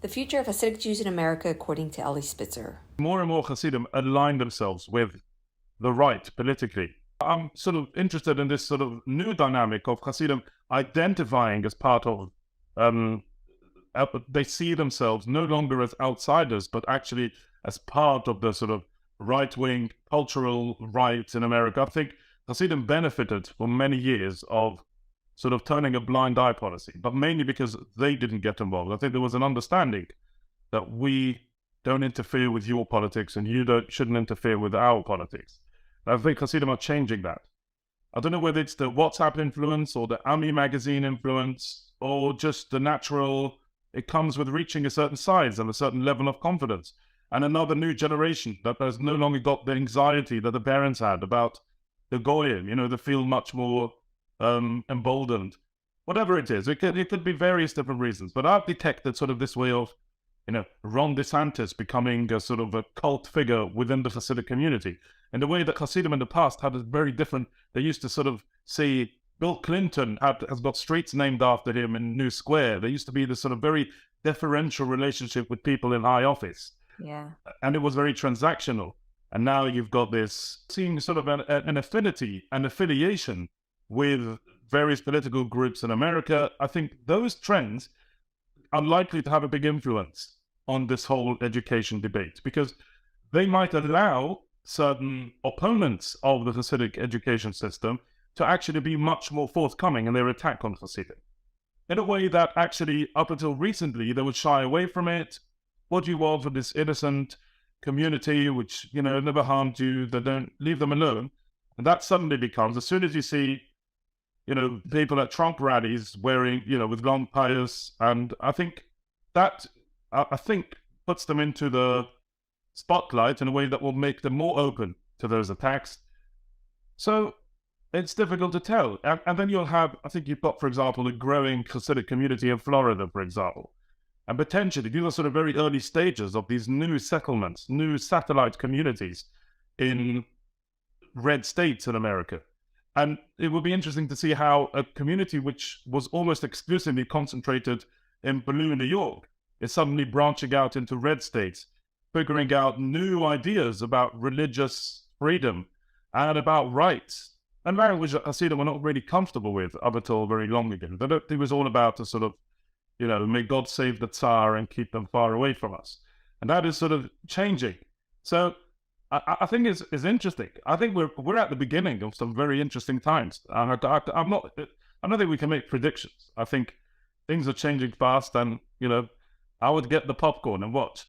The Future of Hasidic Jews in America, according to Eli Spitzer. More and more Hasidim align themselves with the right politically. I'm sort of interested in this sort of new dynamic of Hasidim identifying as part of, they see themselves no longer as outsiders, but actually as part of the sort of right-wing cultural right in America. I think Hasidim benefited for many years of sort of turning a blind eye policy, but mainly because they didn't get involved. I think there was an understanding that we don't interfere with your politics and you shouldn't interfere with our politics. I think Hasidim are changing that. I don't know whether it's the WhatsApp influence or the Ami magazine influence or just the natural, it comes with reaching a certain size and a certain level of confidence. And another new generation that has no longer got the anxiety that the parents had about the Goyim, they feel much more emboldened. Whatever it is, it could be various different reasons. But I've detected sort of this way of, Ron DeSantis becoming a sort of a cult figure within the Hasidic community. And the way that Hasidim in the past had a very different, they used to sort of see Bill Clinton has got streets named after him in New Square. There used to be this sort of very deferential relationship with people in high office. Yeah. And it was very transactional. And now you've got this, seeing sort of an affinity and affiliation with various political groups in America. I think those trends are likely to have a big influence on this whole education debate, because they might allow certain opponents of the Hasidic education system to actually be much more forthcoming in their attack on Hasidim, in a way that actually, up until recently, they would shy away from it. What do you want for this innocent community which, never harmed you, they don't, leave them alone. And that suddenly becomes, as soon as you see people at Trump rallies wearing, with long pious, and I think that, puts them into the spotlight in a way that will make them more open to those attacks. So it's difficult to tell. And then you'll have, I think you've got, for example, a growing Hasidic community in Florida, for example. And potentially, these are sort of very early stages of these new settlements, new satellite communities in red states in America. And it will be interesting to see how a community which was almost exclusively concentrated in blue New York is suddenly branching out into red states, figuring out new ideas about religious freedom and about rights, and language that Hasidim were not really comfortable with up until very long ago. It was all about a sort of, may God save the Tsar and keep them far away from us. And that is sort of changing. So I think it's interesting. I think we're at the beginning of some very interesting times. I don't think we can make predictions. I think things are changing fast, and I would get the popcorn and watch.